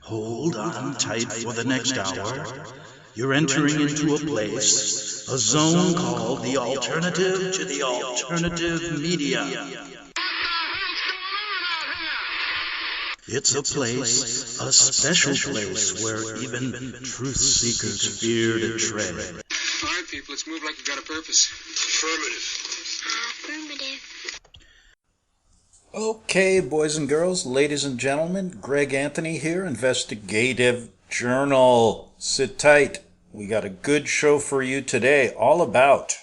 Hold on tight for the next hour. You're entering into a place, a zone called the alternative to the alternative media. It's a place, a special place where even truth seekers fear to tread. All right, people, let's move like we've got a purpose. Affirmative. Okay, boys and girls, ladies and gentlemen, Greg Anthony here, Investigative Journal. Sit tight. We got a good show for you today, all about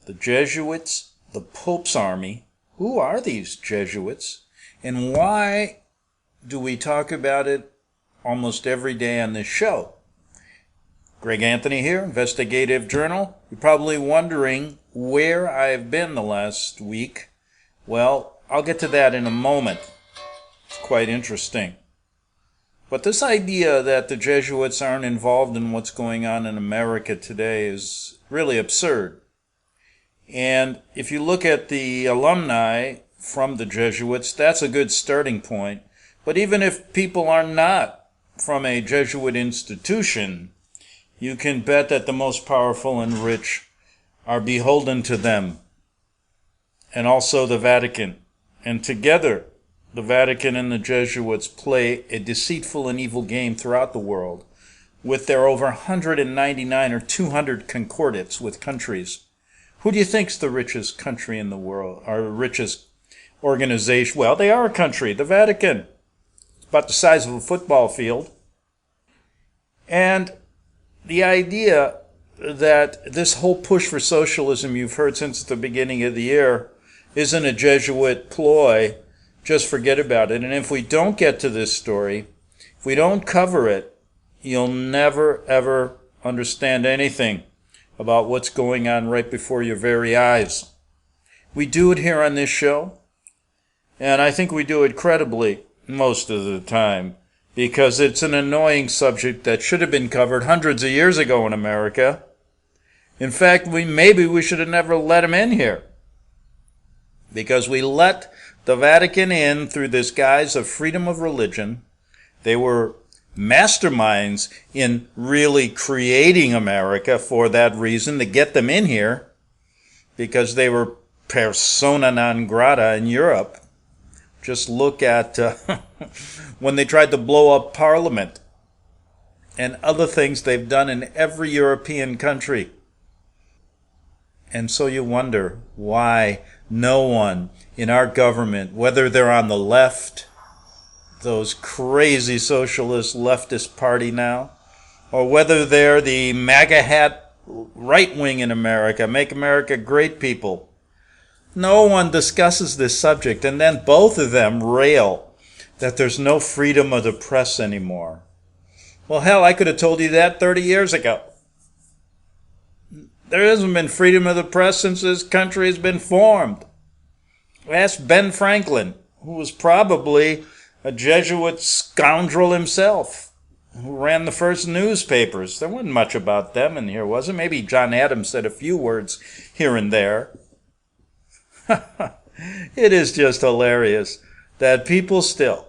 the Jesuits, the Pope's Army. Who are these Jesuits? And why do we talk about it almost every day on this show? Greg Anthony here, Investigative Journal. You're probably wondering where I've been the last week. Well, I'll get to that in a moment. It's quite interesting. But this idea that the Jesuits aren't involved in what's going on in America today is really absurd. And if you look at the alumni from the Jesuits, that's a good starting point. But even if people are not from a Jesuit institution, you can bet that the most powerful and rich are beholden to them, and also the Vatican. And together, the Vatican and the Jesuits play a deceitful and evil game throughout the world with their over 199 or 200 concordats with countries. Who do you think's the richest country in the world, or richest organization? Well, they are a country, the Vatican. It's about the size of a football field. And the idea that this whole push for socialism you've heard since the beginning of the year isn't a Jesuit ploy, just forget about it. And if we don't get to this story, if we don't cover it, you'll never, ever understand anything about what's going on right before your very eyes. We do it here on this show, and I think we do it credibly most of the time, because it's an annoying subject that should have been covered hundreds of years ago in America. In fact, maybe we should have never let him in here, because we let the Vatican in through this guise of freedom of religion. They were masterminds in really creating America for that reason, to get them in here, because they were persona non grata in Europe. Just look at when they tried to blow up Parliament and other things they've done in every European country. And so you wonder why no one in our government, whether they're on the left, those crazy socialist leftist party now, or whether they're the MAGA hat right wing in America, make America great people, no one discusses this subject. And then both of them rail that there's no freedom of the press anymore. Well, hell, I could have told you that 30 years ago. There hasn't been freedom of the press since this country has been formed. Ask Ben Franklin, who was probably a Jesuit scoundrel himself, who ran the first newspapers. There wasn't much about them in here, was it? Maybe John Adams said a few words here and there. It is just hilarious that people still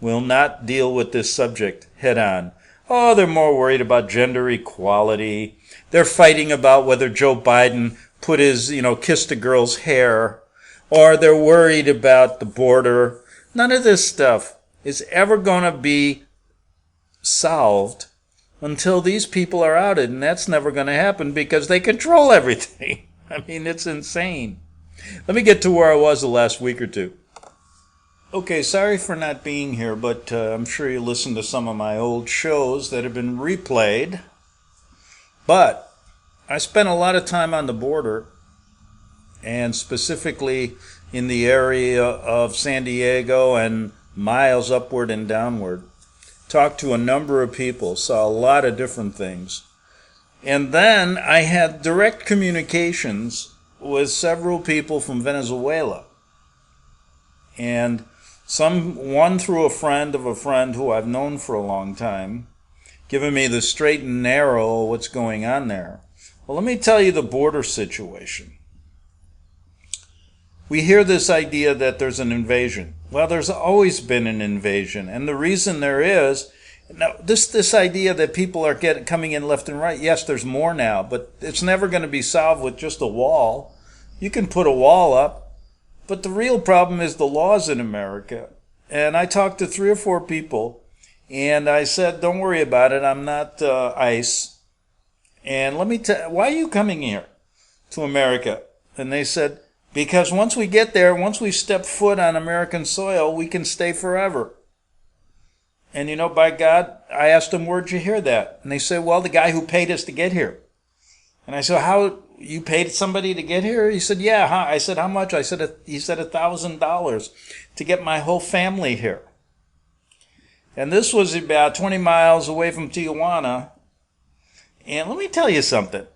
will not deal with this subject head on. Oh, they're more worried about gender equality. They're fighting about whether Joe Biden put his, kissed a girl's hair, or they're worried about the border. None of this stuff is ever going to be solved until these people are outed, and that's never going to happen because they control everything. I mean, it's insane. Let me get to where I was the last week or two. Okay, sorry for not being here, but I'm sure you listened to some of my old shows that have been replayed. But I spent a lot of time on the border, and specifically in the area of San Diego and miles upward and downward. Talked to a number of people, saw a lot of different things. And then I had direct communications with several people from Venezuela. And one through a friend of a friend who I've known for a long time, giving me the straight and narrow of what's going on there. Well, let me tell you the border situation. We hear this idea that there's an invasion. Well, there's always been an invasion, and the reason there is, now this idea that people are coming in left and right, yes, there's more now, but it's never going to be solved with just a wall. You can put a wall up, but the real problem is the laws in America. And I talked to 3 or 4 people, and I said, don't worry about it, I'm not ICE. And let me tell you, why are you coming here to America? And they said, because once we get there, once we step foot on American soil, we can stay forever. And you know, by God, I asked them, where'd you hear that? And they said, well, the guy who paid us to get here. And I said, how, you paid somebody to get here? He said, yeah. Huh? I said, how much? He said $1,000 to get my whole family here. And this was about 20 miles away from Tijuana. And let me tell you something.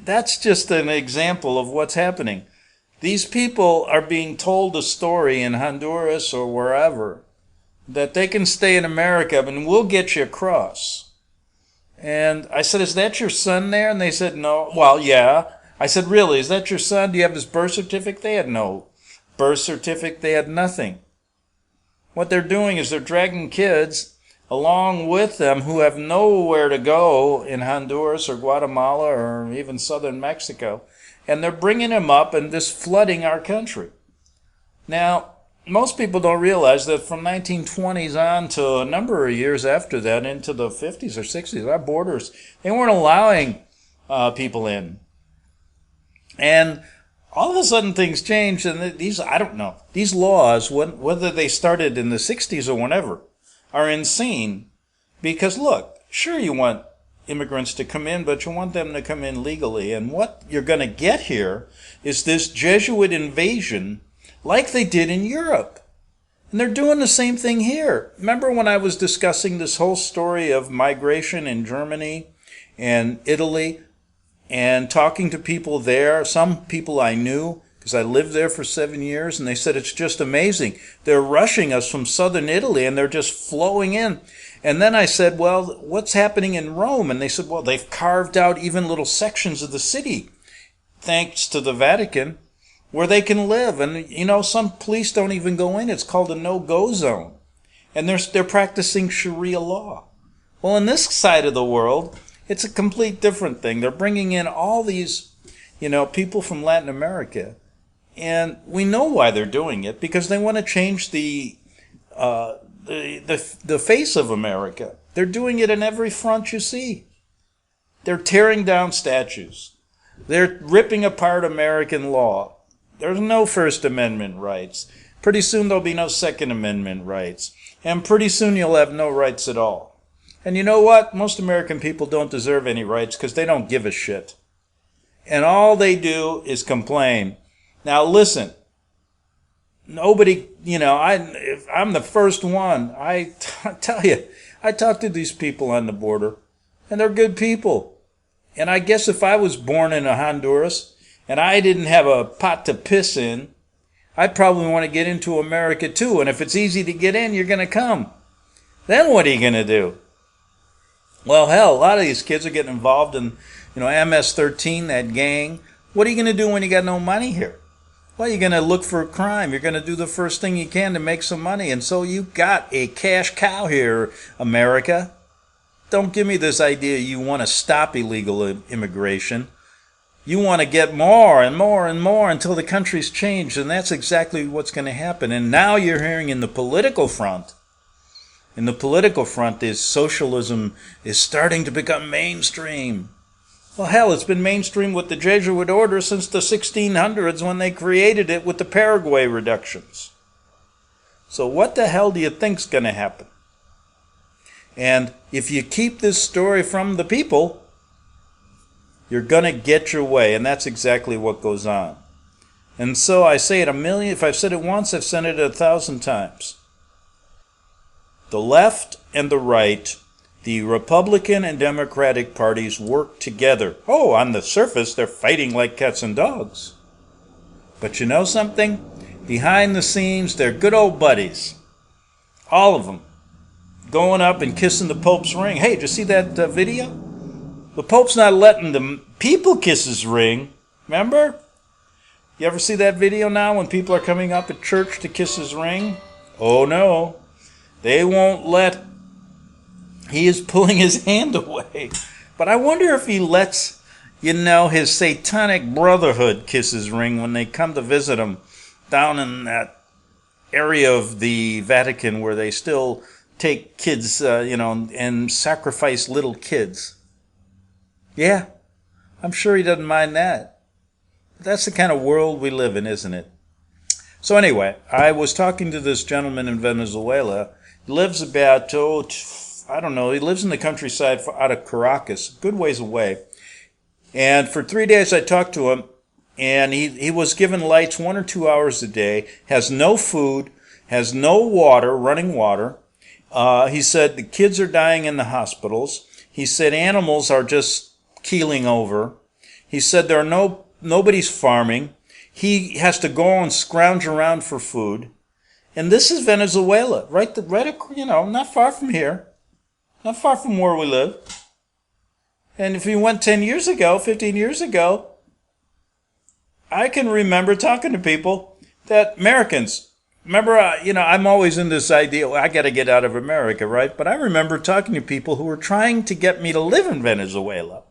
That's just an example of what's happening. These people are being told a story in Honduras or wherever that they can stay in America and we'll get you across. And I said, is that your son there? And they said, no. Well, yeah. I said, really, is that your son? Do you have his birth certificate? They had no birth certificate. They had nothing. What they're doing is they're dragging kids along with them who have nowhere to go in Honduras or Guatemala or even southern Mexico. And they're bringing them up and just flooding our country. Now, most people don't realize that from 1920s on to a number of years after that, into the 50s or 60s, our borders, they weren't allowing people in. And all of a sudden things changed, and these, I don't know, these laws, whether they started in the 60s or whenever, are insane. Because look, sure you want immigrants to come in, but you want them to come in legally. And what you're going to get here is this Jesuit invasion like they did in Europe. And they're doing the same thing here. Remember when I was discussing this whole story of migration in Germany and Italy and talking to people there, some people I knew because I lived there for 7 years, and they said it's just amazing. They're rushing us from southern Italy and they're just flowing in. And then I said, well, what's happening in Rome? And they said, well, they've carved out even little sections of the city, thanks to the Vatican, where they can live. And, you know, some police don't even go in. It's called a no-go zone. And they're practicing Sharia law. Well, in this side of the world, it's a complete different thing. They're bringing in all these, you know, people from Latin America. And we know why they're doing it, because they want to change the face of America. They're doing it in every front you see. They're tearing down statues. They're ripping apart American law. There's no First Amendment rights. Pretty soon there'll be no Second Amendment rights. And pretty soon you'll have no rights at all. And you know what? Most American people don't deserve any rights because they don't give a shit. And all they do is complain. Now listen, nobody, you know, I'm the first one. I tell you, I talk to these people on the border, and they're good people. And I guess if I was born in Honduras, and I didn't have a pot to piss in, I'd probably want to get into America too. And if it's easy to get in, you're going to come. Then what are you going to do? Well, hell, a lot of these kids are getting involved in, you know, MS-13, that gang. What are you going to do when you got no money here? Well, you're going to look for crime. You're going to do the first thing you can to make some money. And so you've got a cash cow here, America. Don't give me this idea you want to stop illegal immigration. You want to get more and more and more until the country's changed, and that's exactly what's going to happen. And now you're hearing in the political front is socialism is starting to become mainstream. Well, hell, it's been mainstream with the Jesuit order since the 1600s when they created it with the Paraguay reductions. So what the hell do you think's going to happen? And if you keep this story from the people, you're going to get your way, and that's exactly what goes on. And so I say it a million, if I've said it once, I've said it 1,000 times. The left and the right, the Republican and Democratic parties work together. Oh, on the surface, they're fighting like cats and dogs. But you know something? Behind the scenes, they're good old buddies. All of them. Going up and kissing the Pope's ring. Hey, did you see that video? The Pope's not letting the people kiss his ring. Remember? You ever see that video now when people are coming up at church to kiss his ring? Oh no, they won't let. He is pulling his hand away. But I wonder if he lets, his satanic brotherhood kiss his ring when they come to visit him down in that area of the Vatican where they still take kids, and sacrifice little kids. Yeah, I'm sure he doesn't mind that. But that's the kind of world we live in, isn't it? So anyway, I was talking to this gentleman in Venezuela. He lives about, he lives in the countryside out of Caracas, a good ways away. And for 3 days I talked to him, and he was given lights 1 or 2 hours a day, has no food, has no water, running water. He said the kids are dying in the hospitals. He said animals are just keeling over. He said nobody's farming. He has to go and scrounge around for food. And this is Venezuela, not far from here. Not far from where we live. And if you went 10 years ago, 15 years ago, I can remember talking to people that Americans, remember, I'm always in this idea, I got to get out of America, right? But I remember talking to people who were trying to get me to live in Venezuela.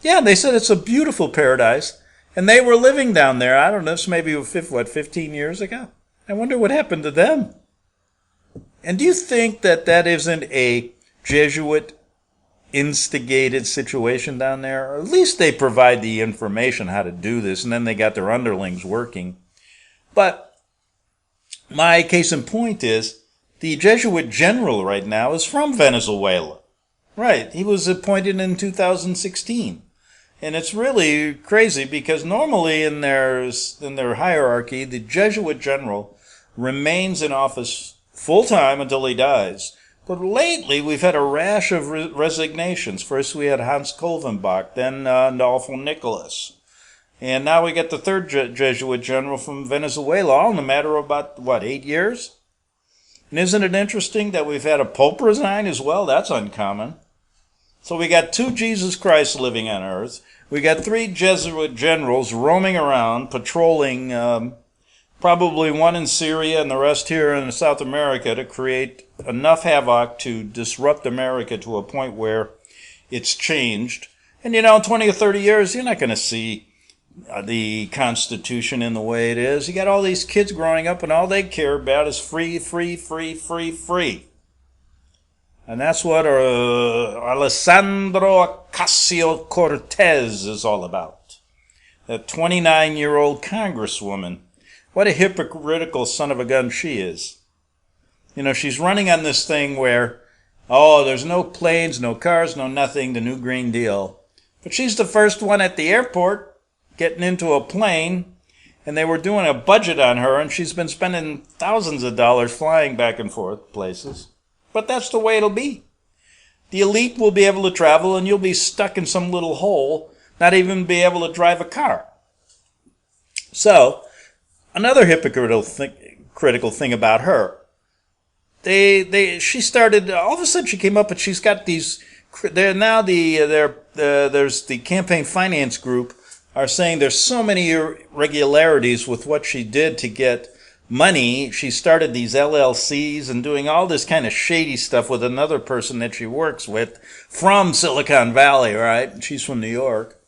Yeah, they said it's a beautiful paradise. And they were living down there, I don't know, it's maybe 15 years ago. I wonder what happened to them. And do you think that isn't a Jesuit instigated situation down there? Or at least they provide the information how to do this, and then they got their underlings working. But my case in point is the Jesuit general right now is from Venezuela. Right, he was appointed in 2016. And it's really crazy because normally in their hierarchy, the Jesuit general remains in office full-time until he dies. But lately, we've had a rash of resignations. First, we had Hans Kolvenbach, then Adolfo Nicolas. And now we get the third Jesuit general from Venezuela, all in a matter of about, 8 years? And isn't it interesting that we've had a pope resign as well? That's uncommon. So we got 2 Jesus Christ living on earth. We got 3 Jesuit generals roaming around, patrolling, probably one in Syria and the rest here in South America to create enough havoc to disrupt America to a point where it's changed. And 20 or 30 years, you're not going to see the Constitution in the way it is. You got all these kids growing up and all they care about is free, free, free, free, free. And that's what Alessandro Ocasio-Cortez is all about. That 29-year-old congresswoman. What a hypocritical son of a gun she is. She's running on this thing where, there's no planes, no cars, no nothing, the new Green Deal. But she's the first one at the airport getting into a plane, and they were doing a budget on her, and she's been spending thousands of dollars flying back and forth places. But that's the way it'll be. The elite will be able to travel, and you'll be stuck in some little hole, not even be able to drive a car. So, another hypocritical thing about her. She started, all of a sudden she came up and she's got these, there's the campaign finance group are saying there's so many irregularities with what she did to get money. She started these LLCs and doing all this kind of shady stuff with another person that she works with from Silicon Valley, right? She's from New York.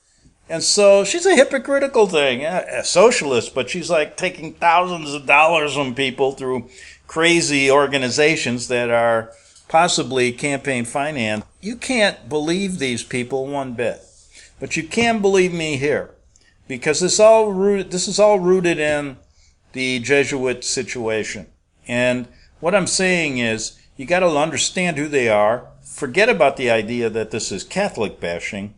And so she's a hypocritical thing, a socialist, but she's like taking thousands of dollars from people through crazy organizations that are possibly campaign finance. You can't believe these people one bit, but you can believe me here, because this is all rooted in the Jesuit situation. And what I'm saying is, you got to understand who they are. Forget about the idea that this is Catholic bashing.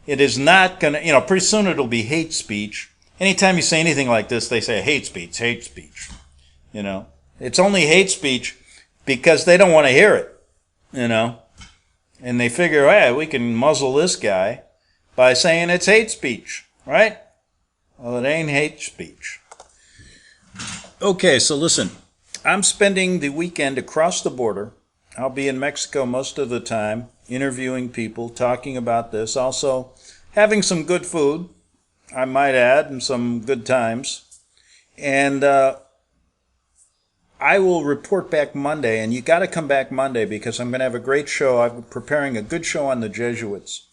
It is not going to, pretty soon it'll be hate speech. Anytime you say anything like this, they say hate speech, hate speech. It's only hate speech because they don't want to hear it, And they figure, hey, we can muzzle this guy by saying it's hate speech, right? Well, it ain't hate speech. Okay, so listen, I'm spending the weekend across the border. I'll be in Mexico most of the time, interviewing people, talking about this, also having some good food, I might add, and some good times. And I will report back Monday, and you got to come back Monday because I'm going to have a great show. I'm preparing a good show on the Jesuits,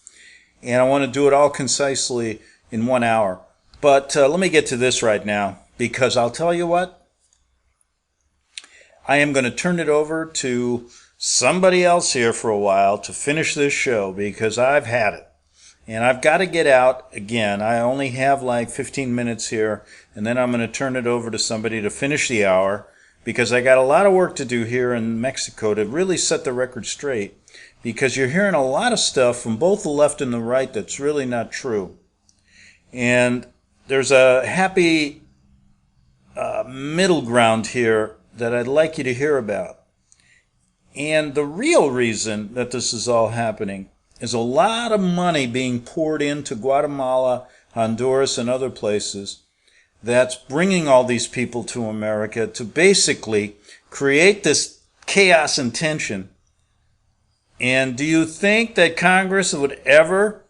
and I want to do it all concisely in 1 hour. But let me get to this right now, because I'll tell you what, I am going to turn it over to somebody else here for a while to finish this show, because I've had it. And I've got to get out again. I only have like 15 minutes here, and then I'm going to turn it over to somebody to finish the hour, because I got a lot of work to do here in Mexico to really set the record straight, because you're hearing a lot of stuff from both the left and the right that's really not true. And there's a happy middle ground here that I'd like you to hear about. And the real reason that this is all happening is a lot of money being poured into Guatemala, Honduras, and other places that's bringing all these people to America to basically create this chaos and tension. And do you think that Congress would ever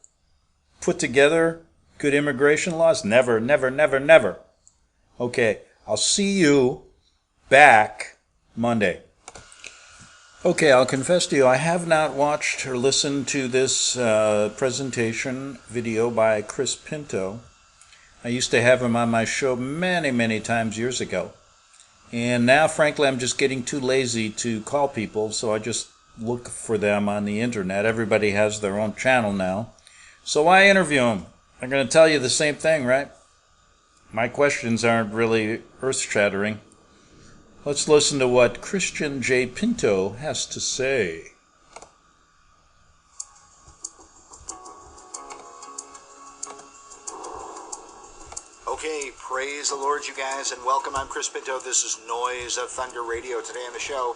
put together good immigration laws? Never, never, never, never. Okay, I'll see you back Monday. Okay, I'll confess to you, I have not watched or listened to this presentation video by Chris Pinto. I used to have him on my show many, many times years ago. And now, frankly, I'm just getting too lazy to call people, so I just look for them on the internet. Everybody has their own channel now. So I interview them. I'm going to tell you the same thing, right? My questions aren't really earth-shattering. Let's listen to what Christian J. Pinto has to say. Okay, praise the Lord, you guys, and welcome. I'm Chris Pinto. This is Noise of Thunder Radio. Today on the show,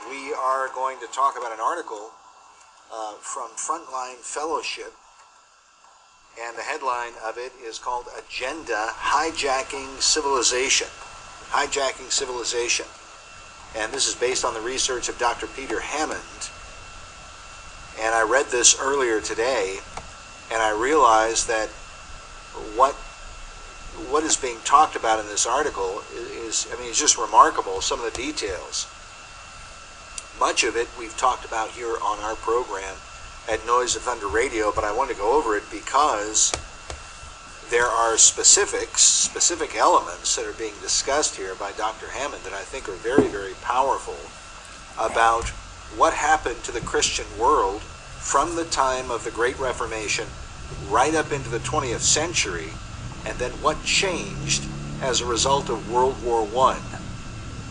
we are going to talk about an article from Frontline Fellowship, and the headline of it is called Agenda Hijacking Civilization. Hijacking Civilization. And this is based on the research of Dr. Peter Hammond. And I read this earlier today, and I realized that what is being talked about in this article is, I mean, it's just remarkable, some of the details. Much of it we've talked about here on our program at Noise of Thunder Radio, but I want to go over it because there are specific elements that are being discussed here by Dr. Hammond that I think are very, very powerful about what happened to the Christian world from the time of the Great Reformation right up into the 20th century, and then what changed as a result of World War I,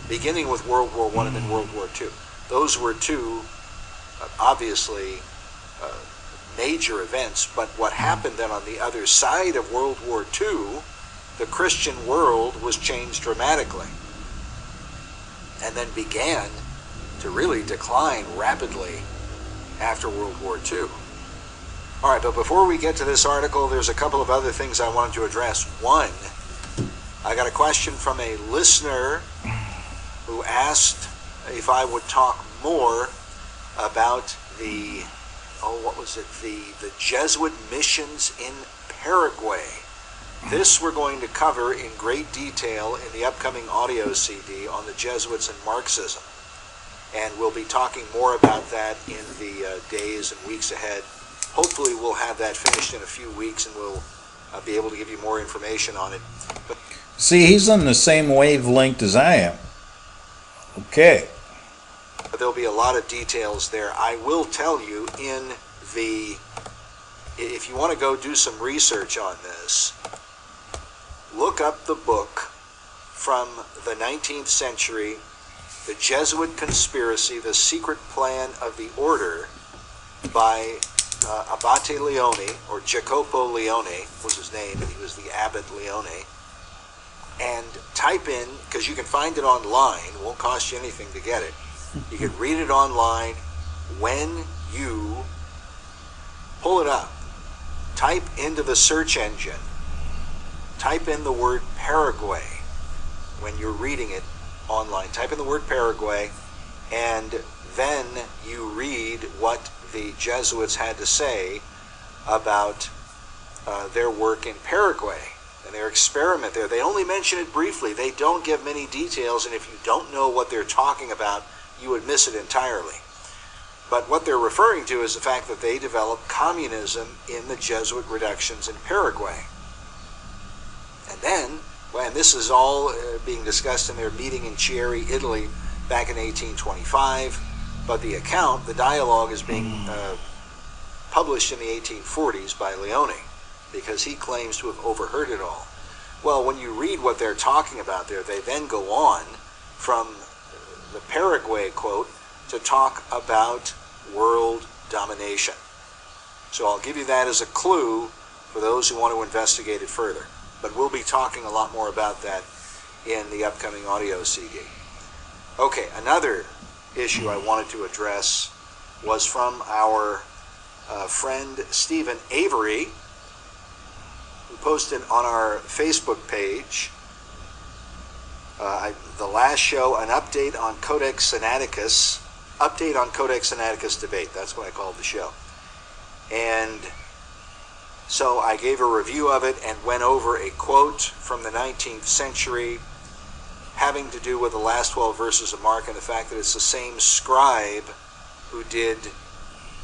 beginning with World War I and then World War II. Those were two, obviously, major events, but what happened then on the other side of World War II, the Christian world was changed dramatically, and then began to really decline rapidly after World War II. All right, but before we get to this article, there's a couple of other things I wanted to address. One, I got a question from a listener who asked if I would talk more about the Jesuit missions in Paraguay. This we're going to cover in great detail in the upcoming audio CD on the Jesuits and Marxism. And we'll be talking more about that in the days and weeks ahead. Hopefully we'll have that finished in a few weeks and we'll be able to give you more information on it. But see, he's on the same wavelength as I am. Okay. there'll be a lot of details there. I will tell you if you want to go do some research on this, look up the book from the 19th century, The Jesuit Conspiracy, The Secret Plan of the Order, by Abate Leone, or Jacopo Leone was his name, and he was the Abbot Leone. And type in, because you can find it online, it won't cost you anything to get it. You can read it online. When you pull it up, type into the search engine, type in the word Paraguay when you're reading it online. Type in the word Paraguay, and then you read what the Jesuits had to say about their work in Paraguay and their experiment there. They only mention it briefly. They don't give many details, and if you don't know what they're talking about, you would miss it entirely. But what they're referring to is the fact that they developed communism in the Jesuit reductions in Paraguay. And then, and this is all being discussed in their meeting in Chieri, Italy, back in 1825, but the account, the dialogue, is being published in the 1840s by Leone, because he claims to have overheard it all. Well, when you read what they're talking about there, they then go on from the Paraguay quote to talk about world domination. So I'll give you that as a clue for those who want to investigate it further. But we'll be talking a lot more about that in the upcoming audio CD. Okay, another issue I wanted to address was from our friend Stephen Avery, who posted on our Facebook page the last show, an update on Codex Sinaiticus debate. That's what I called the show. And so I gave a review of it and went over a quote from the 19th century having to do with the last 12 verses of Mark and the fact that it's the same scribe who did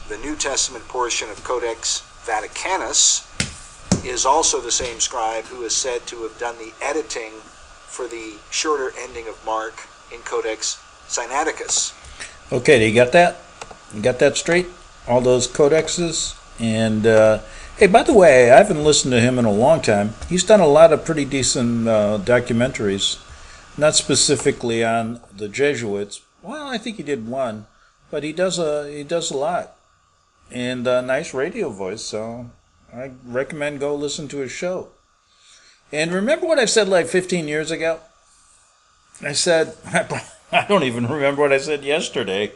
the New Testament portion of Codex Vaticanus is also the same scribe who is said to have done the editing for the shorter ending of Mark in Codex Sinaiticus. Okay, you got that? You got that straight? All those codexes? And, hey, by the way, I haven't listened to him in a long time. He's done a lot of pretty decent documentaries, not specifically on the Jesuits. Well, I think he did one, but he does a lot. And a nice radio voice, so I recommend go listen to his show. And remember what I said like 15 years ago? I said, I don't even remember what I said yesterday,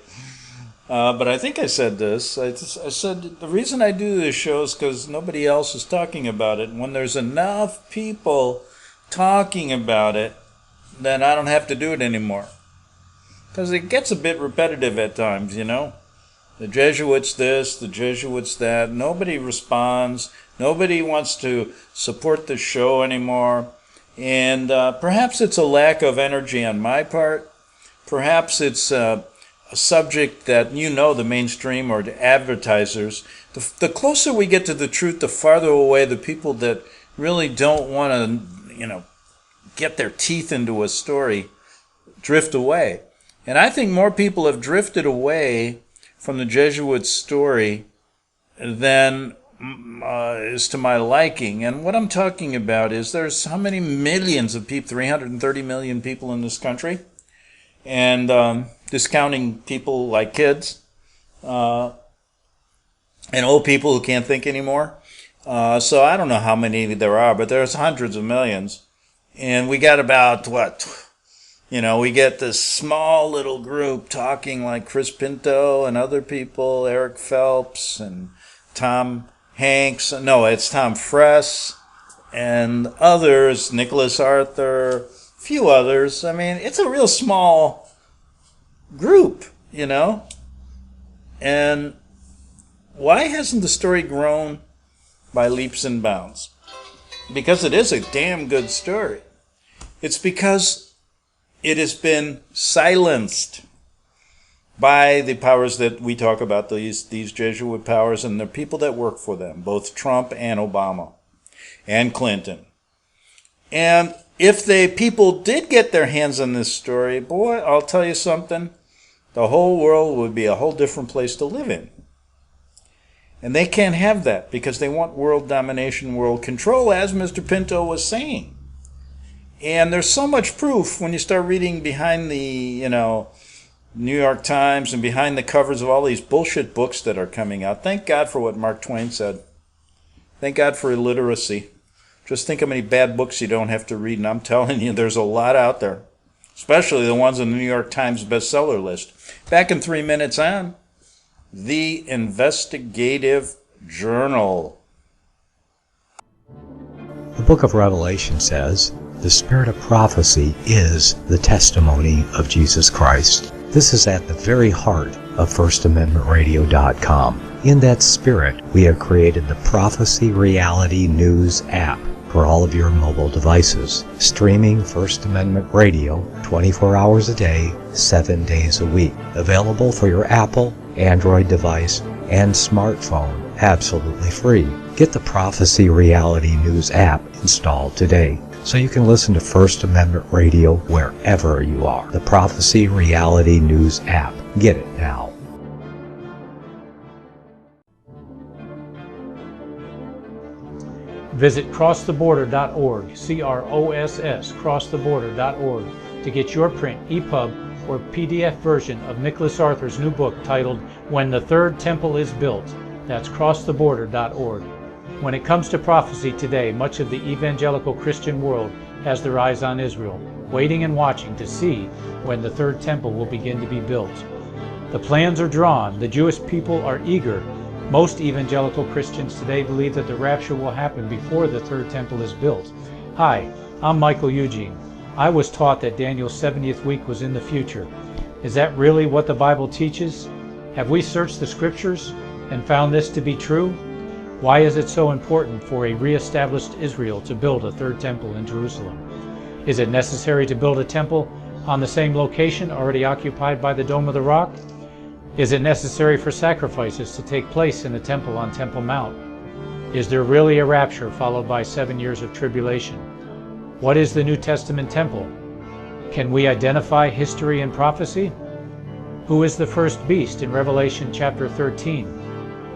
but I think I said this. I said the reason I do this show is because nobody else is talking about it. And when there's enough people talking about it, then I don't have to do it anymore. Because it gets a bit repetitive at times, you know. The Jesuits this, the Jesuits that. Nobody responds. Nobody wants to support the show anymore. And perhaps it's a lack of energy on my part. Perhaps it's a subject that, you know, the mainstream or the advertisers, the closer we get to the truth, the farther away the people that really don't want to, you know, get their teeth into a story drift away. And I think more people have drifted away from the Jesuit story than is to my liking. And what I'm talking about is there's how many millions of people, 330 million people in this country, and discounting people like kids and old people who can't think anymore. So I don't know how many there are, but there's hundreds of millions. And we got about, we get this small little group talking like Chris Pinto and other people, Eric Phelps and Tom Hanks. No, it's Tom Fress and others, Nicholas Arthur, a few others. I mean, it's a real small group, you know. And why hasn't the story grown by leaps and bounds? Because it is a damn good story. It's because it has been silenced by the powers that we talk about, these Jesuit powers and the people that work for them, both Trump and Obama and Clinton. And if the people did get their hands on this story, boy, I'll tell you something, the whole world would be a whole different place to live in. And they can't have that because they want world domination, world control, as Mr. Pinto was saying. And there's so much proof when you start reading behind the, New York Times and behind the covers of all these bullshit books that are coming out. Thank God for what Mark Twain said. Thank God for illiteracy. Just think how many bad books you don't have to read, and I'm telling you, there's a lot out there, especially the ones on the New York Times bestseller list. Back in 3 minutes on The Investigative Journal. The book of Revelation says, the spirit of prophecy is the testimony of Jesus Christ. This is at the very heart of FirstAmendmentRadio.com. In that spirit, we have created the Prophecy Reality News app for all of your mobile devices, streaming First Amendment Radio 24 hours a day, 7 days a week. Available for your Apple, Android device, and smartphone, absolutely free. Get the Prophecy Reality News app installed today, so you can listen to First Amendment Radio wherever you are. The Prophecy Reality News app. Get it now. Visit crosstheborder.org, C-R-O-S-S, crosstheborder.org, to get your print, EPUB, or PDF version of Nicholas Arthur's new book titled When the Third Temple is Built. That's crosstheborder.org. When it comes to prophecy today, much of the evangelical Christian world has their eyes on Israel, waiting and watching to see when the third temple will begin to be built. The plans are drawn. The Jewish people are eager. Most evangelical Christians today believe that the rapture will happen before the third temple is built. Hi, I'm Michael Eugene. I was taught that Daniel's 70th week was in the future. Is that really what the Bible teaches? Have we searched the scriptures and found this to be true? Why is it so important for a re-established Israel to build a third temple in Jerusalem? Is it necessary to build a temple on the same location already occupied by the Dome of the Rock? Is it necessary for sacrifices to take place in the temple on Temple Mount? Is there really a rapture followed by 7 years of tribulation? What is the New Testament temple? Can we identify history and prophecy? Who is the first beast in Revelation chapter 13?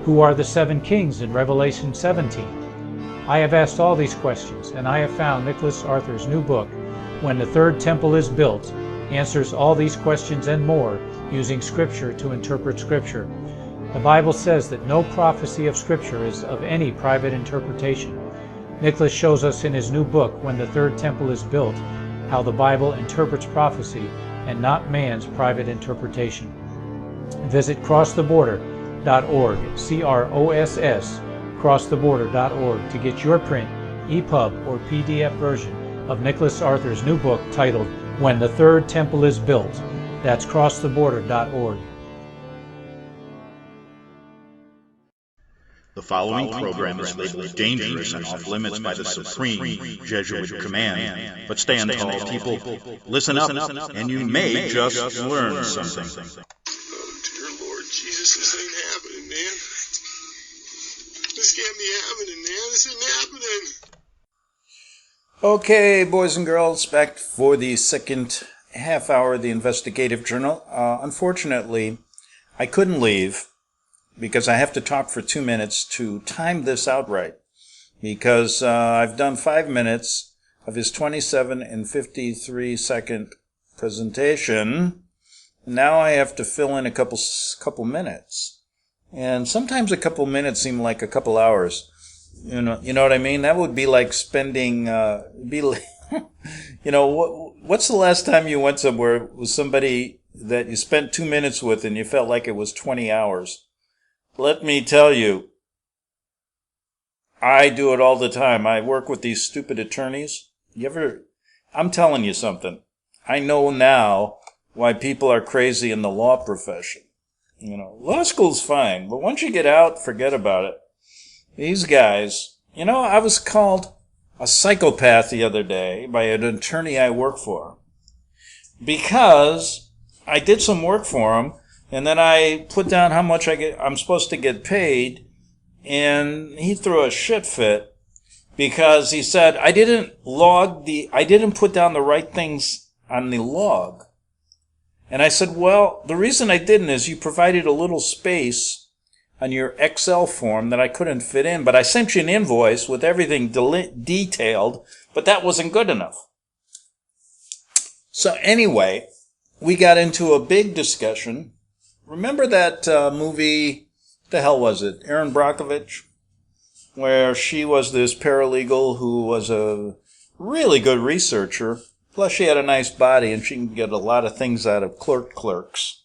Who are the 7 kings in Revelation 17? I have asked all these questions, and I have found Nicholas Arthur's new book, When the Third Temple is Built, answers all these questions and more using Scripture to interpret Scripture. The Bible says that no prophecy of Scripture is of any private interpretation. Nicholas shows us in his new book, When the Third Temple is Built, how the Bible interprets prophecy and not man's private interpretation. Visit crosstheborder.org, C-R-O-S-S, crosstheborder.org, to get your print, EPUB, or PDF version of Nicholas Arthur's new book titled When the Third Temple is Built. That's crosstheborder.org. The following program is labeled dangerous and off limits by the supreme Jesuit command. But stand tall, people. Listen up, and you may just learn something. Oh, dear Lord Jesus, this ain't happening, man. This can't be happening, man. This ain't happening. Okay, boys and girls, back for the second half hour of the Investigative Journal. Unfortunately, I couldn't leave because I have to talk for 2 minutes to time this out right. Because I've done 5 minutes of his 27 and 53 second presentation. Now I have to fill in a couple minutes. And sometimes a couple minutes seem like a couple hours. You know what I mean? That would be like spending, what's the last time you went somewhere with somebody that you spent 2 minutes with and you felt like it was 20 hours? Let me tell you, I do it all the time. I work with these stupid attorneys. I'm telling you something. I know now why people are crazy in the law profession. Law school's fine, but once you get out, forget about it. These guys, I was called a psychopath the other day by an attorney I work for because I did some work for him and then I put down how much I'm supposed to get paid, and he threw a shit fit because he said I didn't put down the right things on the log. And I said, well, the reason I didn't is you provided a little space on your Excel form that I couldn't fit in, but I sent you an invoice with everything detailed, but that wasn't good enough. So anyway, we got into a big discussion. Remember that movie, the hell was it, Erin Brockovich, where she was this paralegal who was a really good researcher, plus she had a nice body and she can get a lot of things out of clerks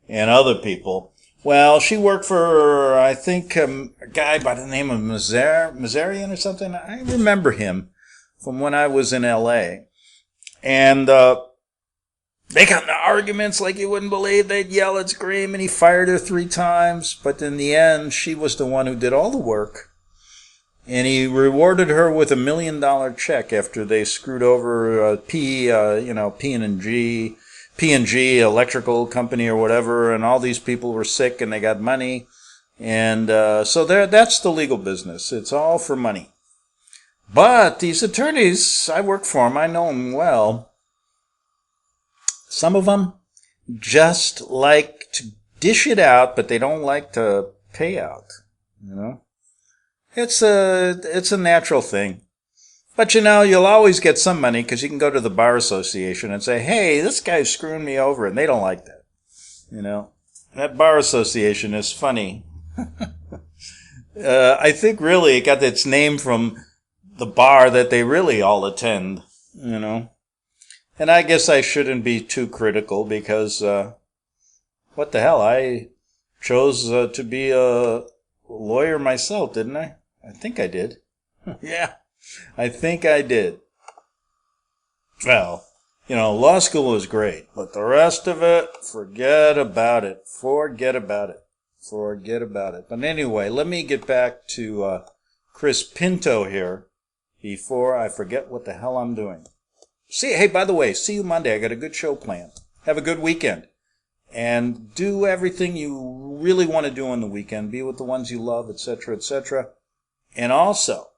and other people. Well, she worked for, I think, a guy by the name of Mazarian or something. I remember him from when I was in L.A. And They got into arguments like you wouldn't believe. They'd yell and scream, and he fired her 3 times. But in the end, she was the one who did all the work. And he rewarded her with $1 million check after they screwed over P&G Electrical Company or whatever, and all these people were sick and they got money. And so that's the legal business. It's all for money. But these attorneys, I work for them, I know them well. Some of them just like to dish it out, but they don't like to pay out, you know. It's a natural thing. But you'll always get some money because you can go to the Bar Association and say, hey, this guy's screwing me over, and they don't like that. That Bar Association is funny. I think really it got its name from the bar that they really all attend, And I guess I shouldn't be too critical because, what the hell, I chose to be a lawyer myself, didn't I? I think I did. Yeah, I think I did. Well, law school was great, but the rest of it, forget about it. Forget about it. But anyway, let me get back to Chris Pinto here before I forget what the hell I'm doing. Hey, by the way, see you Monday. I got a good show planned. Have a good weekend. And do everything you really want to do on the weekend. Be with the ones you love, etc., etc. And also,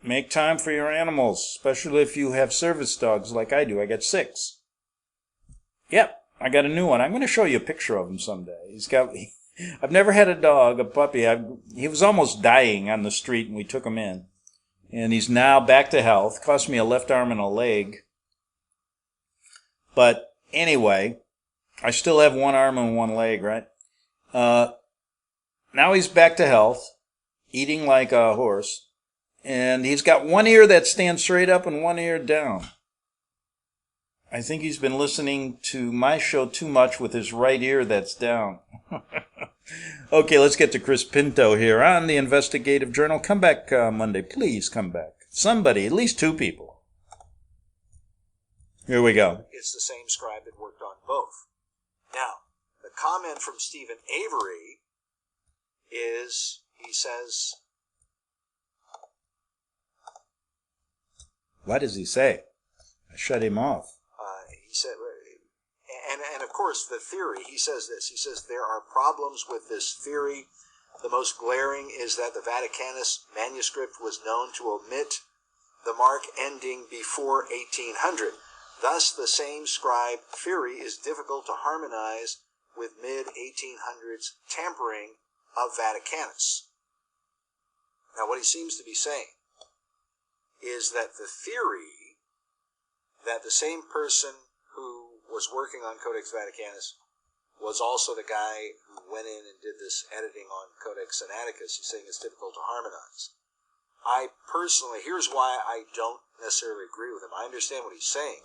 make time for your animals, especially if you have service dogs like I do. I got 6. Yep, I got a new one. I'm going to show you a picture of him someday. I've never had a dog, a puppy. He was almost dying on the street, and we took him in. And he's now back to health. Cost me a left arm and a leg. But anyway, I still have 1 arm and 1 leg, right? Now he's back to health, eating like a horse. And he's got 1 ear that stands straight up and 1 ear down. I think he's been listening to my show too much with his right ear that's down. Okay, let's get to Chris Pinto here on the Investigative Journal. Come back Monday. Please come back. Somebody, at least 2 people. Here we go. It's the same scribe that worked on both. Now, the comment from Stephen Avery is, he says... What does he say? I shut him off. He said, and of course the theory, he says this, he says there are problems with this theory. The most glaring is that the Vaticanus manuscript was known to omit the mark ending before 1800. Thus, the same scribe theory is difficult to harmonize with mid-1800s tampering of Vaticanus. Now, what he seems to be saying is that the theory that the same person who was working on Codex Vaticanus was also the guy who went in and did this editing on Codex Sinaiticus, he's saying it's difficult to harmonize. I personally, here's why I don't necessarily agree with him. I understand what he's saying.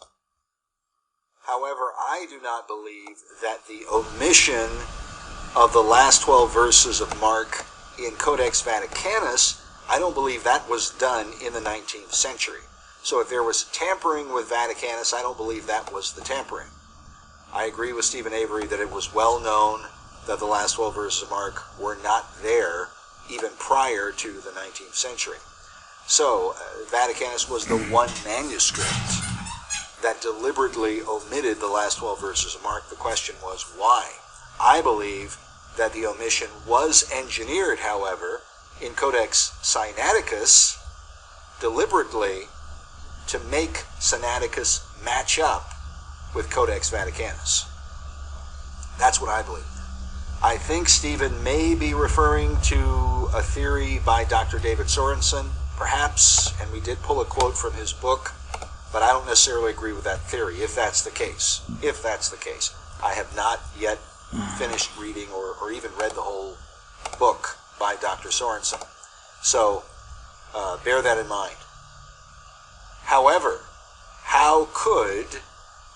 However, I do not believe that the omission of the last 12 verses of Mark in Codex Vaticanus, I don't believe that was done in the 19th century. So if there was tampering with Vaticanus, I don't believe that was the tampering. I agree with Stephen Avery that it was well known that the last 12 verses of Mark were not there even prior to the 19th century. So Vaticanus was the one manuscript that deliberately omitted the last 12 verses of Mark. The question was why? I believe that the omission was engineered, however, in Codex Sinaiticus deliberately to make Sinaiticus match up with Codex Vaticanus. That's what I believe. I think Stephen may be referring to a theory by Dr. David Sorensen, perhaps, and we did pull a quote from his book, but I don't necessarily agree with that theory, if that's the case. If that's the case. I have not yet finished reading or even read the whole book by Dr. Sorensen. So, bear that in mind. However, how could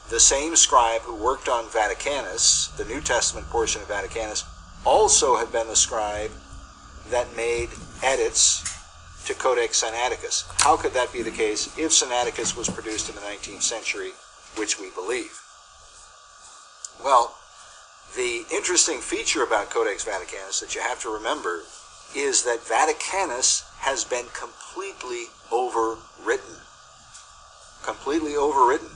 the same scribe who worked on Vaticanus, the New Testament portion of Vaticanus, also have been the scribe that made edits to Codex Sinaiticus? How could that be the case if Sinaiticus was produced in the 19th century, which we believe? Well, the interesting feature about Codex Vaticanus that you have to remember is that Vaticanus has been completely overwritten. Completely overwritten.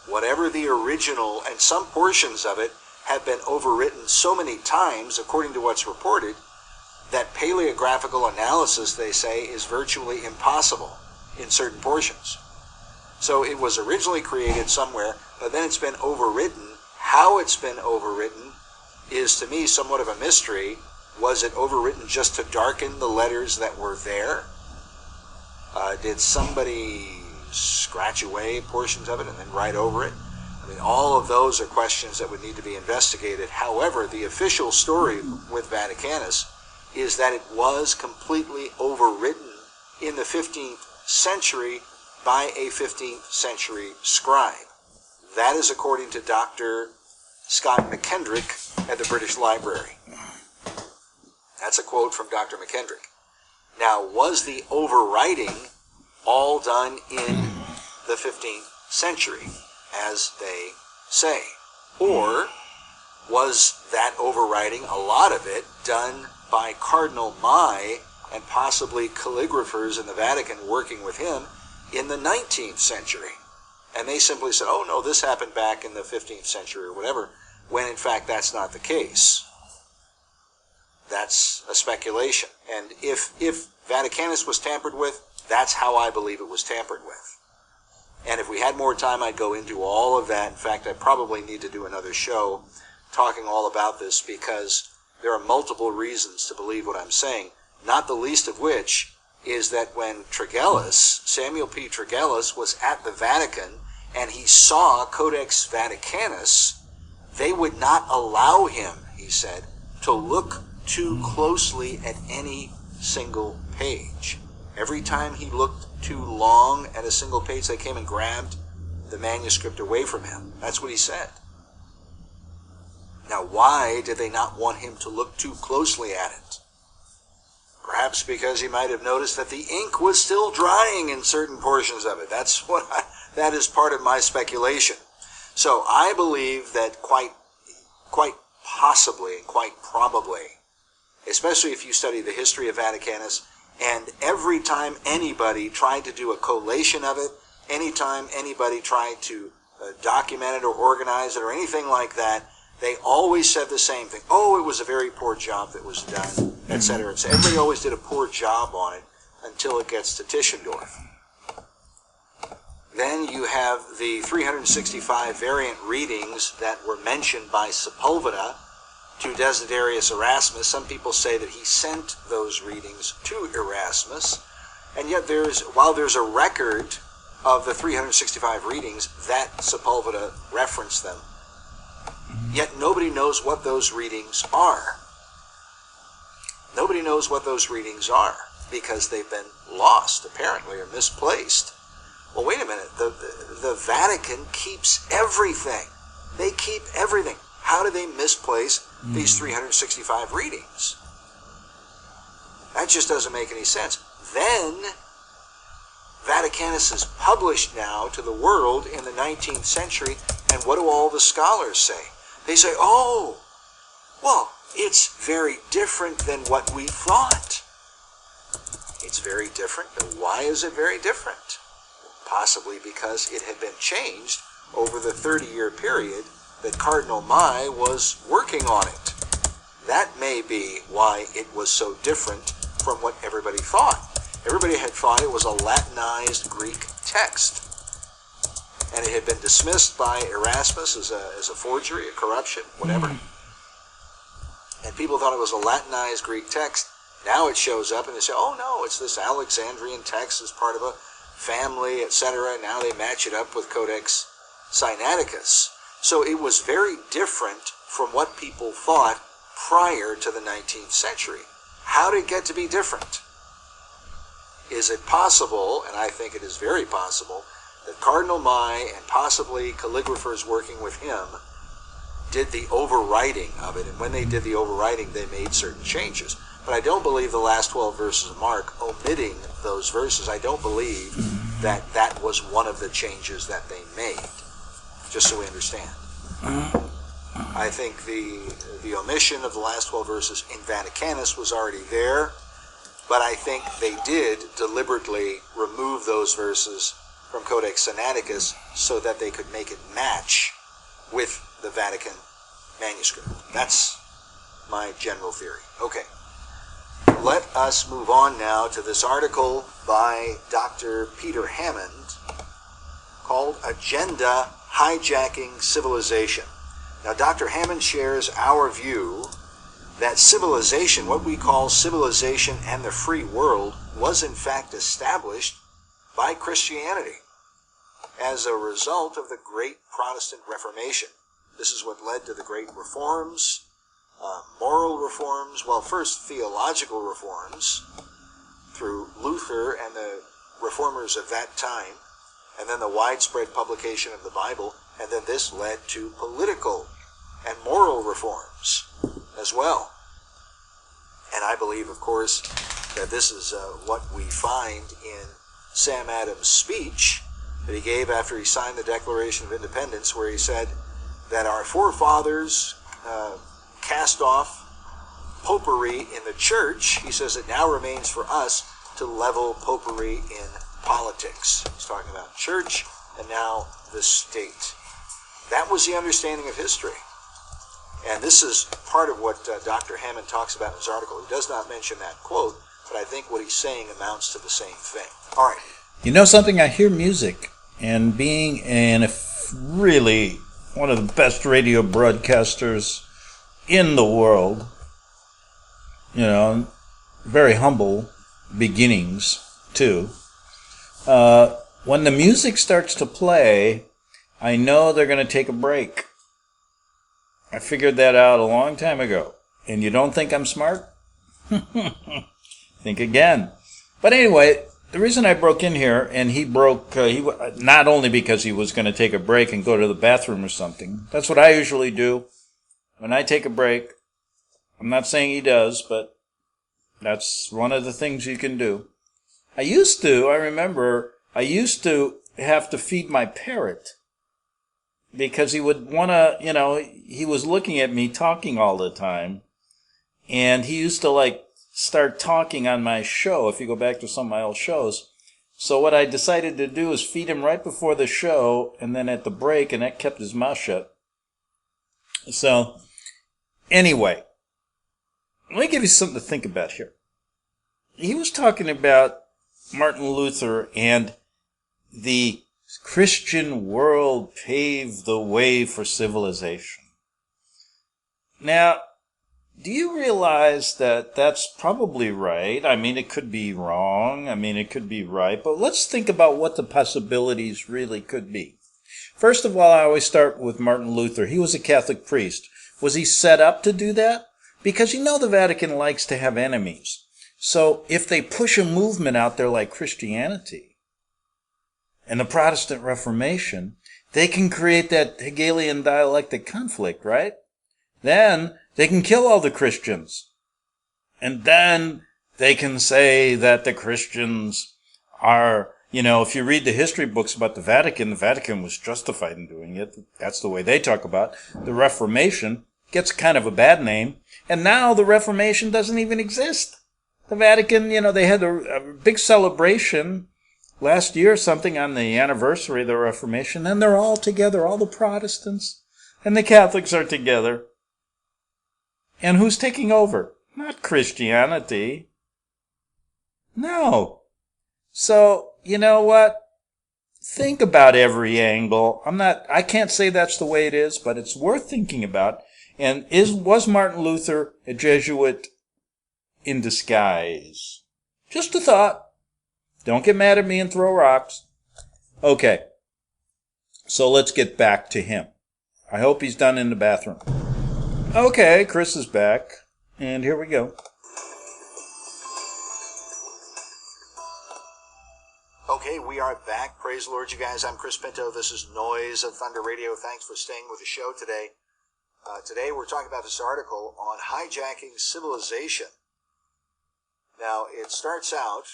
Whatever the original, and some portions of it have been overwritten so many times, according to what's reported, that paleographical analysis, they say, is virtually impossible in certain portions. So it was originally created somewhere, but then it's been overwritten. How it's been overwritten is, to me, somewhat of a mystery. Was it overwritten just to darken the letters that were there? Did somebody scratch away portions of it and then write over it? I mean, all of those are questions that would need to be investigated. However, the official story with Vaticanus is that it was completely overwritten in the 15th century by a 15th century scribe. That is according to Dr. Scott McKendrick at the British Library. That's a quote from Dr. McKendrick. Now, was the overwriting all done in the 15th century, as they say? Or was that overwriting, a lot of it, done by Cardinal Mai and possibly calligraphers in the Vatican working with him in the 19th century? And they simply said, oh no, this happened back in the 15th century or whatever, when in fact that's not the case. That's a speculation. And if Vaticanus was tampered with, that's how I believe it was tampered with. And if we had more time, I'd go into all of that. In fact, I probably need to do another show talking all about this, because there are multiple reasons to believe what I'm saying, not the least of which is that when Tregellus, Samuel P. Tregellus, was at the Vatican and he saw Codex Vaticanus, they would not allow him, he said, to look too closely at any single page. Every time he looked too long at a single page, they came and grabbed the manuscript away from him. That's what he said. Now, why did they not want him to look too closely at it? Perhaps because he might have noticed that the ink was still drying in certain portions of it. That is part of my speculation. So I believe that quite possibly and quite probably, especially if you study the history of Vaticanus, and every time anybody tried to do a collation of it, anytime anybody tried to document it or organize it or anything like that, they always said the same thing. Oh, it was a very poor job that was done, etc. So everybody always did a poor job on it until it gets to Tischendorf. Then you have the 365 variant readings that were mentioned by Sepulveda to Desiderius Erasmus. Some people say that he sent those readings to Erasmus, and yet while there's a record of the 365 readings that Sepulveda referenced them, yet nobody knows what those readings are. Nobody knows what those readings are because they've been lost, apparently, or misplaced. Well, wait a minute. The Vatican keeps everything. They keep everything. How do they misplace these 365 readings? That just doesn't make any sense. Then, Vaticanus is published now to the world in the 19th century, and what do all the scholars say? They say, oh, well, it's very different than what we thought. It's very different, and why is it very different? Possibly because it had been changed over the 30-year period that Cardinal Mai was working on it. That may be why it was so different from what everybody thought. Everybody had thought it was a Latinized Greek text, and it had been dismissed by Erasmus as a forgery, a corruption, whatever. And people thought it was a Latinized Greek text. Now it shows up and they say, oh no, it's this Alexandrian text as part of a family, etc. Now they match it up with Codex Sinaiticus. So it was very different from what people thought prior to the 19th century. How did it get to be different? Is it possible, and I think it is very possible, that Cardinal Mai and possibly calligraphers working with him did the overwriting of it, and when they did the overwriting, they made certain changes. But I don't believe the last 12 verses of Mark, omitting those verses, I don't believe that that was one of the changes that they made, just so we understand. I think the omission of the last 12 verses in Vaticanus was already there, but I think they did deliberately remove those verses from Codex Sinaiticus so that they could make it match with the Vatican manuscript. That's my general theory. Okay. Let us move on now to this article by Dr. Peter Hammond called Agenda Hijacking Civilization. Now, Dr. Hammond shares our view that civilization, what we call civilization and the free world, was in fact established by Christianity as a result of the Great Protestant Reformation. This is what led to the great reforms, moral reforms, well, first theological reforms through Luther and the reformers of that time, and then the widespread publication of the Bible, and then this led to political and moral reforms as well. And I believe, of course, that this is what we find in Sam Adams' speech that he gave after he signed the Declaration of Independence, where he said that our forefathers cast off popery in the church. He says it now remains for us to level popery in politics. He's talking about church and now the state. That was the understanding of history. And this is part of what Dr. Hammond talks about in his article. He does not mention that quote, but I think what he's saying amounts to the same thing. All right. You know something? I hear music, and being really one of the best radio broadcasters in the world, very humble beginnings too. When the music starts to play, I know they're going to take a break. I figured that out a long time ago. And you don't think I'm smart? Think again. But anyway, the reason I broke in here, and he broke, not only because he was going to take a break and go to the bathroom or something. That's what I usually do when I take a break. I'm not saying he does, but that's one of the things you can do. I used to have to feed my parrot because he would want to, he was looking at me talking all the time, and he used to start talking on my show, if you go back to some of my old shows. So what I decided to do is feed him right before the show and then at the break, and that kept his mouth shut. So, anyway, let me give you something to think about here. He was talking about Martin Luther and the Christian world paved the way for civilization. Now, do you realize that that's probably right? I mean, it could be wrong. I mean, it could be right. But let's think about what the possibilities really could be. First of all, I always start with Martin Luther. He was a Catholic priest. Was he set up to do that? Because the Vatican likes to have enemies. So if they push a movement out there like Christianity and the Protestant Reformation, they can create that Hegelian dialectic conflict, right? Then they can kill all the Christians. And then they can say that the Christians are, if you read the history books about the Vatican was justified in doing it. That's the way they talk about it. The Reformation gets kind of a bad name. And now the Reformation doesn't even exist. The Vatican, they had a big celebration last year, something on the anniversary of the Reformation, and they're all together, all the Protestants and the Catholics are together. And who's taking over? Not Christianity. No. So, you know what? Think about every angle. I can't say that's the way it is, but it's worth thinking about. And was Martin Luther a Jesuit in disguise? Just a thought. Don't get mad at me and throw rocks. Okay. So let's get back to him. I hope he's done in the bathroom. Okay, Chris is back. And here we go. Okay, we are back. Praise the Lord, you guys. I'm Chris Pinto. This is Noise of Thunder Radio. Thanks for staying with the show today. Today we're talking about this article on hijacking civilization. Now, it starts out,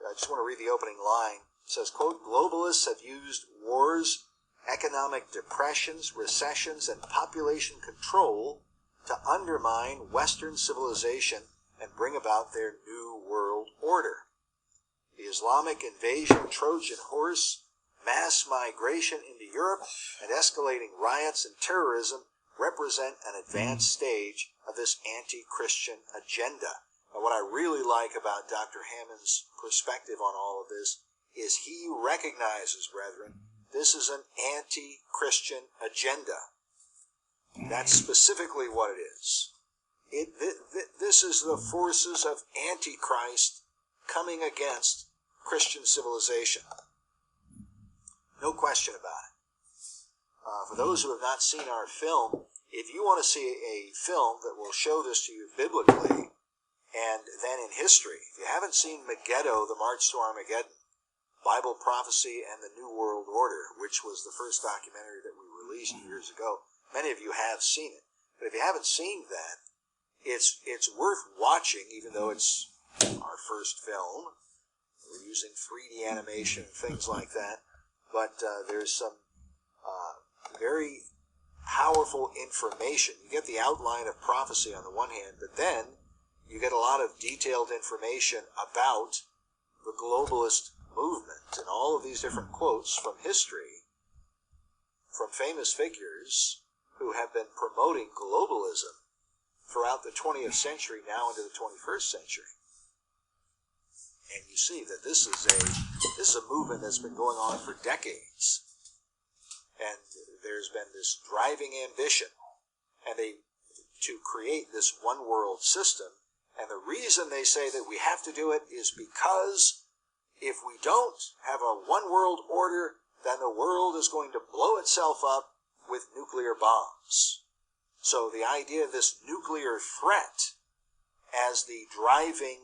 I just want to read the opening line. It says, quote, globalists have used wars economic depressions, recessions, and population control to undermine Western civilization and bring about their new world order. The Islamic invasion, Trojan horse, mass migration into Europe, and escalating riots and terrorism represent an advanced stage of this anti-Christian agenda. And what I really like about Dr. Hammond's perspective on all of this is he recognizes, brethren, this is an anti-Christian agenda. That's specifically what it is. This is the forces of Antichrist coming against Christian civilization. No question about it. For those who have not seen our film, if you want to see a film that will show this to you biblically and then in history, if you haven't seen Megiddo, The March to Armageddon, Bible Prophecy and the New World Order, which was the first documentary that we released years ago, many of you have seen it. But if you haven't seen that, it's worth watching, even though it's our first film. We're using 3D animation and things like that. But there's some very powerful information. You get the outline of prophecy on the one hand, but then you get a lot of detailed information about the globalist movement and all of these different quotes from history, from famous figures who have been promoting globalism throughout the 20th century, now into the 21st century. And you see that this is a movement that's been going on for decades. And there's been this driving ambition to create this one world system. And the reason they say that we have to do it is because if we don't have a one world order, then the world is going to blow itself up with nuclear bombs. So the idea of this nuclear threat as the driving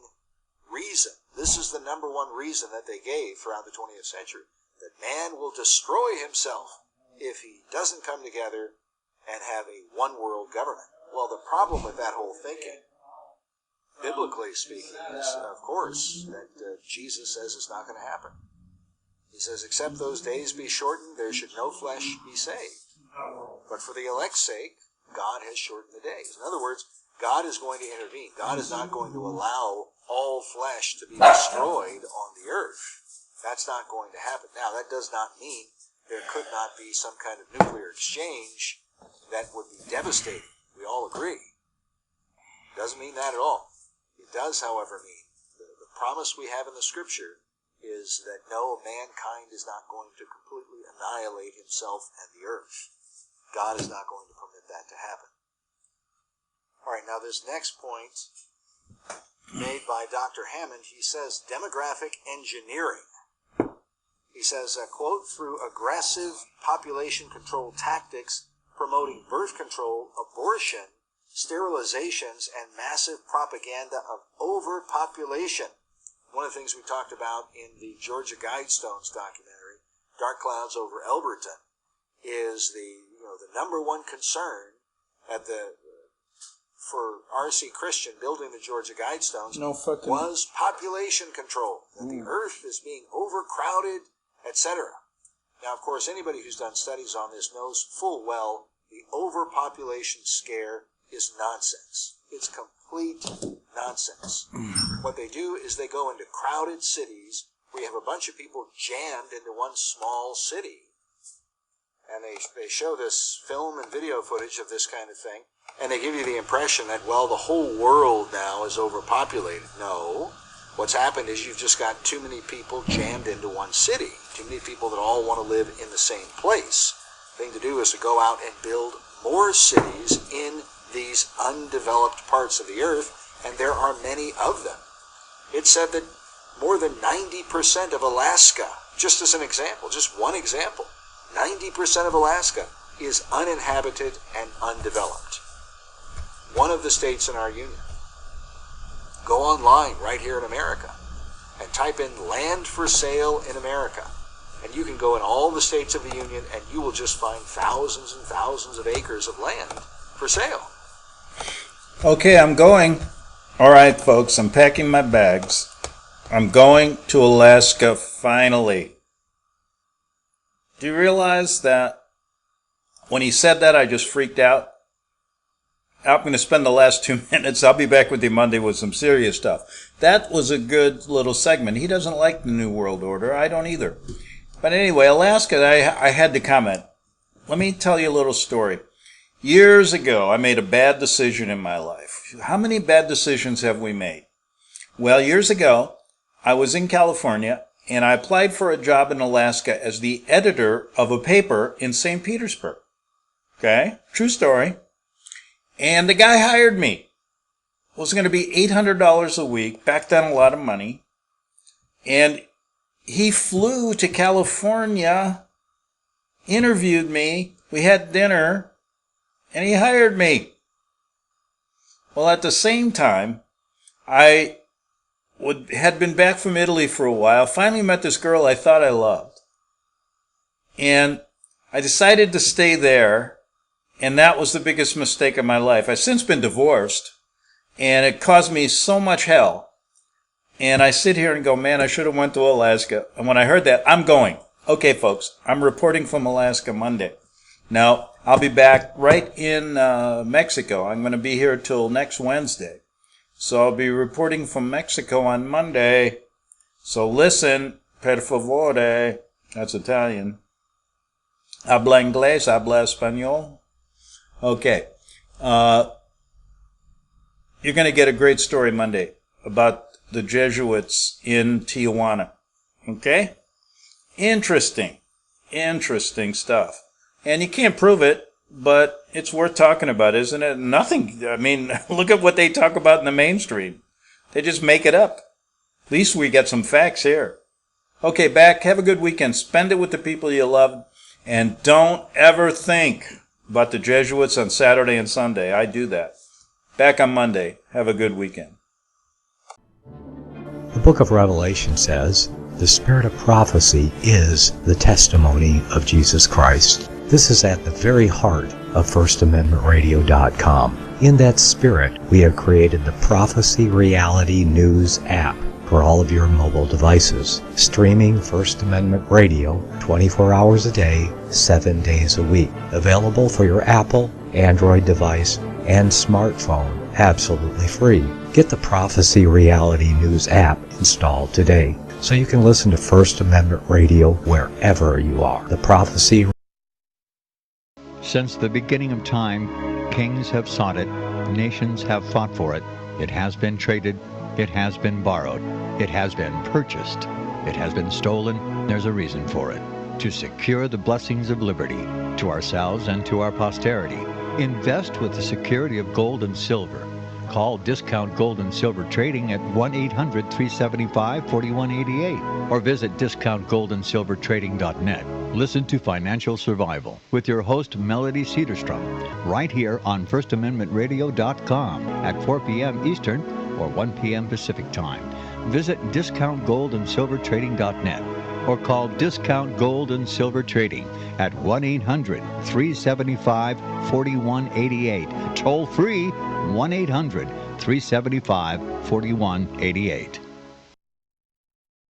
reason, this is the number one reason that they gave throughout the 20th century, that man will destroy himself if he doesn't come together and have a one world government. Well, the problem with that whole thinking, biblically speaking, is, of course, that Jesus says it's not going to happen. He says, except those days be shortened, there should no flesh be saved. But for the elect's sake, God has shortened the days. In other words, God is going to intervene. God is not going to allow all flesh to be destroyed on the earth. That's not going to happen. Now, that does not mean there could not be some kind of nuclear exchange that would be devastating. We all agree. Doesn't mean that at all. It does, however, mean the promise we have in the Scripture is that no, mankind is not going to completely annihilate himself and the earth. God is not going to permit that to happen. All right, now this next point made by Dr. Hammond, he says demographic engineering. He says, quote, through aggressive population control tactics promoting birth control, abortion, sterilizations, and massive propaganda of overpopulation. One of the things we talked about in the Georgia Guidestones documentary, Dark Clouds Over Elberton, is the number one concern for R.C. Christian building the Georgia Guidestones was population control. That the earth is being overcrowded, etc. Now, of course, anybody who's done studies on this knows full well the overpopulation scare is nonsense. It's complete nonsense. What they do is they go into crowded cities where you have a bunch of people jammed into one small city. And they show this film and video footage of this kind of thing, and they give you the impression that, well, the whole world now is overpopulated. No. What's happened is you've just got too many people jammed into one city. Too many people that all want to live in the same place. The thing to do is to go out and build more cities in these undeveloped parts of the earth, and there are many of them. It's said that more than 90% of Alaska, just as an example, just one example, 90% of Alaska is uninhabited and undeveloped. One of the states in our union. Go online right here in America and type in land for sale in America. And you can go in all the states of the union and you will just find thousands and thousands of acres of land for sale. Okay, I'm going. All right, folks, I'm packing my bags. I'm going to Alaska finally. Do you realize that when he said that, I just freaked out? I'm going to spend the last 2 minutes. I'll be back with you Monday with some serious stuff. That was a good little segment. He doesn't like the New World Order. I don't either. But anyway, Alaska, I had to comment. Let me tell you a little story. Years ago, I made a bad decision in my life. How many bad decisions have we made? Well, years ago, I was in California, and I applied for a job in Alaska as the editor of a paper in St. Petersburg. Okay? True story. And the guy hired me. It was going to be $800 a week, back then a lot of money. And he flew to California, interviewed me, we had dinner, and he hired me. Well, at the same time, I had been back from Italy for a while, finally met this girl I thought I loved. And I decided to stay there. And that was the biggest mistake of my life. I've since been divorced, and it caused me so much hell. And I sit here and go, man, I should have went to Alaska. And when I heard that, I'm going. Okay, folks, I'm reporting from Alaska Monday. Now, I'll be back right in Mexico. I'm going to be here till next Wednesday. So I'll be reporting from Mexico on Monday. So listen, per favore. That's Italian. Habla inglés, habla español. Okay. You're going to get a great story Monday about the Jesuits in Tijuana. Okay? Interesting stuff. And you can't prove it, but it's worth talking about, isn't it? Nothing. I mean, look at what they talk about in the mainstream. They just make it up. At least we get some facts here. Okay, back. Have a good weekend. Spend it with the people you love. And don't ever think about the Jesuits on Saturday and Sunday. I do that. Back on Monday. Have a good weekend. The book of Revelation says, the spirit of prophecy is the testimony of Jesus Christ. This is at the very heart of FirstAmendmentRadio.com. In that spirit, we have created the Prophecy Reality News app for all of your mobile devices, streaming First Amendment Radio 24 hours a day, 7 days a week. Available for your Apple, Android device, and smartphone, absolutely free. Get the Prophecy Reality News app installed today so you can listen to First Amendment Radio wherever you are. The Prophecy. Since the beginning of time, kings have sought it, nations have fought for it. It has been traded, it has been borrowed, it has been purchased, it has been stolen. There's a reason for it. To secure the blessings of liberty to ourselves and to our posterity. Invest with the security of gold and silver. Call Discount Gold and Silver Trading at 1-800-375-4188 or visit discountgoldandsilvertrading.net. Listen to Financial Survival with your host Melody Cedarstrom right here on FirstAmendmentRadio.com at 4 p.m. Eastern or 1 p.m. Pacific Time. Visit discountgoldandsilvertrading.net or call Discount Gold and Silver Trading at 1-800-375-4188. Toll free 1-800-375-4188.